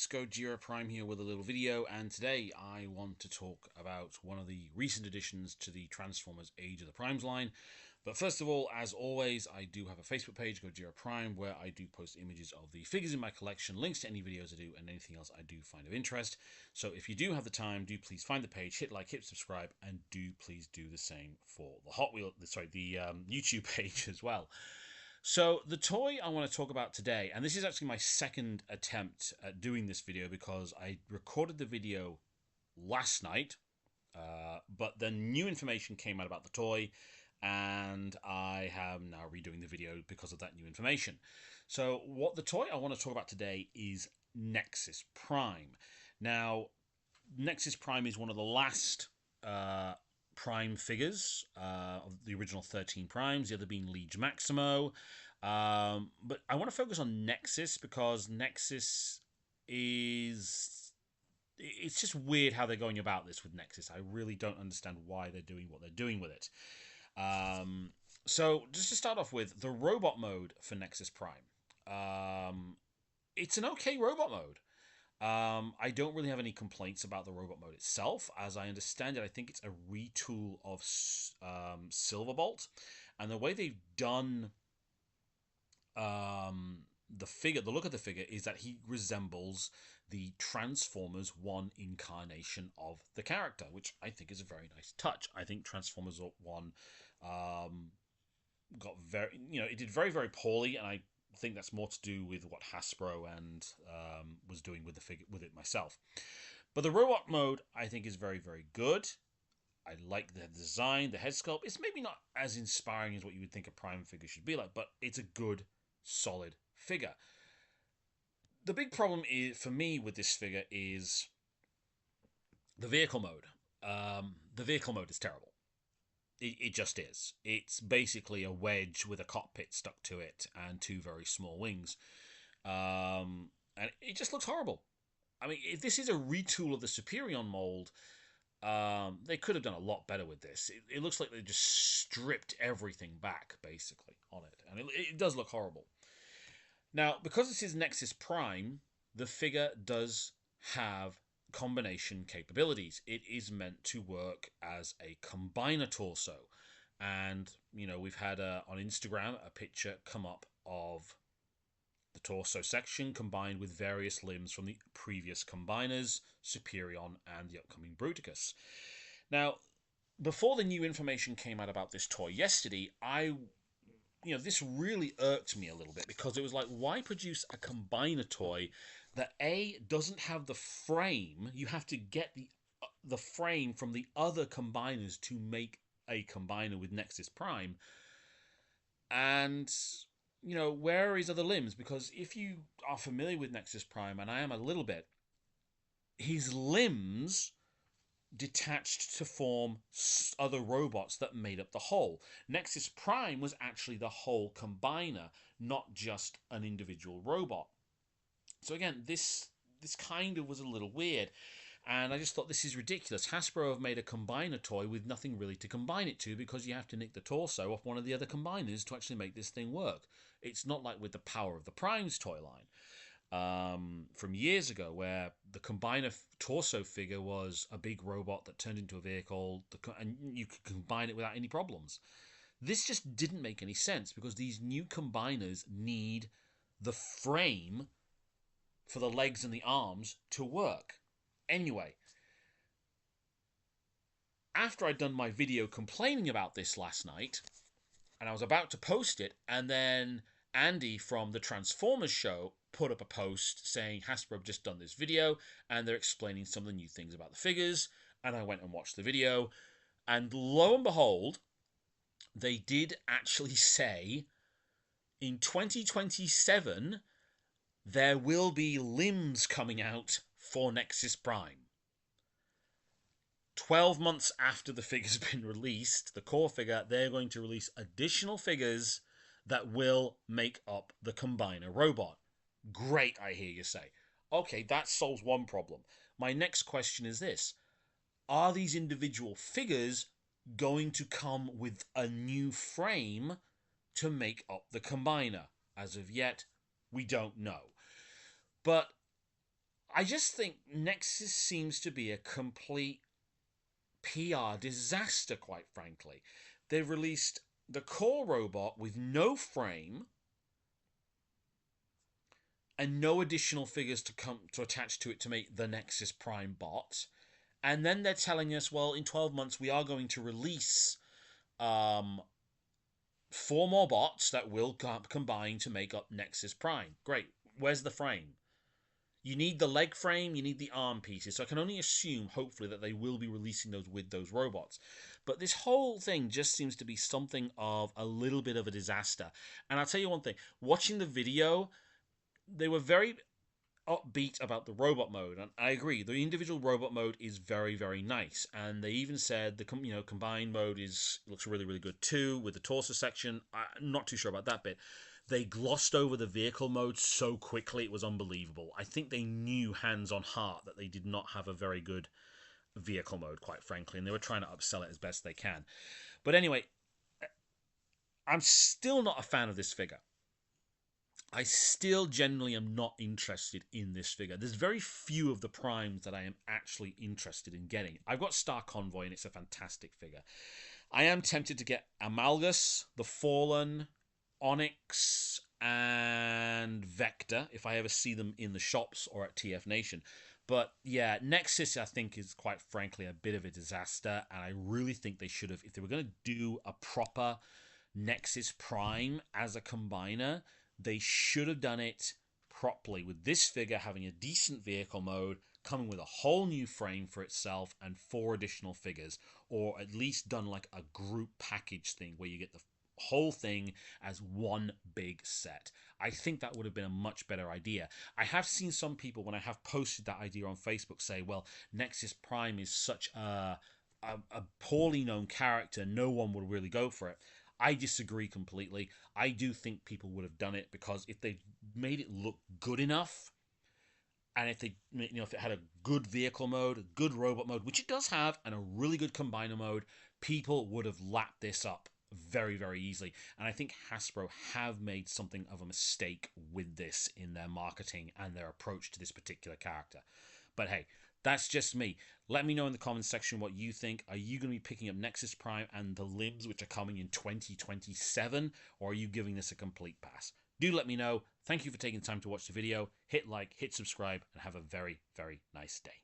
it's Gojira Prime here with a little video, and today I want to talk about one of the recent additions to the Transformers Age of the Primes line. But first of all, as always, I do have a Facebook page, Gojira Prime, where I do post images of the figures in my collection, links to any videos I do, and anything else I do find of interest. So if you do have the time, do please find the page, hit like, hit subscribe, and do please do the same for the YouTube page as well. So the toy I want to talk about today, and this is actually my second attempt at doing this video because I recorded the video last night, but then new information came out about the toy, and I am now redoing the video because of that new information. So what the toy I want to talk about today is Nexus Prime. Now, Nexus Prime is one of the last Prime figures of the original 13 Primes, the other being Liege Maximo. But I want to focus on Nexus because Nexus is... It's just weird how they're going about this with Nexus. I really don't understand why they're doing what they're doing with it. So just to start off with, the robot mode for Nexus Prime. It's an okay robot mode. I don't really have any complaints about the robot mode itself. As I understand it, I think it's a retool of Silverbolt. And the way they've done the look of the figure is that he resembles the Transformers 1 incarnation of the character, which I think is a very nice touch. I think Transformers 1 got very, it did very, very poorly, and I think that's more to do with what Hasbro and was doing with the figure, with it myself. But the robot mode I think is very, very good. I like the design, the head sculpt. It's maybe not as inspiring as what you would think a Prime figure should be like, but it's a good, solid figure. The big problem is for me with this figure is the vehicle mode. The vehicle mode is terrible. It just is. It's basically a wedge with a cockpit stuck to it and two very small wings. And it just looks horrible. I mean, if this is a retool of the Superion mold, they could have done a lot better with this. It looks like they just stripped everything back, basically, on it. And it does look horrible. Now, because this is Nexus Prime, the figure does have combination capabilities. It is meant to work as a combiner torso, and we've had on Instagram a picture come up of the torso section combined with various limbs from the previous combiners, Superion and the upcoming Bruticus. Now, before the new information came out about this toy yesterday, this really irked me a little bit because it was like, why produce a combiner toy that A, doesn't have the frame? You have to get the frame from the other combiners to make a combiner with Nexus Prime. And, where are his other limbs? Because if you are familiar with Nexus Prime, and I am a little bit, his limbs detached to form other robots that made up the whole. Nexus Prime was actually the whole combiner, not just an individual robot. So again, this kind of was a little weird, and I just thought, this is ridiculous. Hasbro have made a combiner toy with nothing really to combine it to, because you have to nick the torso off one of the other combiners to actually make this thing work. It's not like with the Power of the Primes toy line from years ago, where the combiner torso figure was a big robot that turned into a vehicle, and you could combine it without any problems. This just didn't make any sense, because these new combiners need the frame for the legs and the arms to work. Anyway, after I'd done my video complaining about this last night, and I was about to post it, and then Andy from the Transformers show put up a post saying Hasbro have just done this video, and they're explaining some of the new things about the figures, and I went and watched the video, and lo and behold, they did actually say in 2027 there will be limbs coming out for Nexus Prime. 12 months after the figure's been released, the core figure, they're going to release additional figures that will make up the combiner robot. Great, I hear you say. Okay, that solves one problem. My next question is this. Are these individual figures going to come with a new frame to make up the combiner? As of yet, we don't know. But I just think Nexus seems to be a complete PR disaster, quite frankly. They've released the core robot with no frame and no additional figures to come to attach to it to make the Nexus Prime bot. And then they're telling us, well, in 12 months we are going to release um, 4 more bots that will combine to make up Nexus Prime. Great. Where's the frame? You need the leg frame, you need the arm pieces. So I can only assume, hopefully, that they will be releasing those with those robots. But this whole thing just seems to be something of a little bit of a disaster. And I'll tell you one thing, watching the video, they were very upbeat about the robot mode, and I agree. The individual robot mode is very, very nice, and they even said the combined mode looks really, really good too with the torso section. I'm not too sure about that bit. They glossed over the vehicle mode so quickly, it was unbelievable. I think they knew hands on heart that they did not have a very good vehicle mode, quite frankly, and they were trying to upsell it as best they can. But anyway, I'm still not a fan of this figure. I still genuinely am not interested in this figure. There's very few of the primes that I am actually interested in getting. I've got Star Convoy, and it's a fantastic figure. I am tempted to get Amalgus, the Fallen, Onyx, and Vector if I ever see them in the shops or at TF Nation. But yeah, Nexus I think is quite frankly a bit of a disaster, and I really think they should have, if they were going to do a proper Nexus Prime as a combiner, they should have done it properly, with this figure having a decent vehicle mode, coming with a whole new frame for itself and 4 additional figures, or at least done like a group package thing where you get the whole thing as one big set. I think that would have been a much better idea. I have seen some people, when I have posted that idea on Facebook, say, well, Nexus Prime is such a poorly known character, no one would really go for it. I disagree completely. I do think people would have done it, because if they made it look good enough, and if they, if it had a good vehicle mode, a good robot mode, which it does have, and a really good combiner mode, people would have lapped this up very, very easily. And I think Hasbro have made something of a mistake with this in their marketing and their approach to this particular character. But hey, that's just me. Let me know in the comments section what you think. Are you going to be picking up Nexus Prime and the limbs, which are coming in 2027, or are you giving this a complete pass? Do let me know. Thank you for taking the time to watch the video. Hit like, hit subscribe, and have a very, very nice day.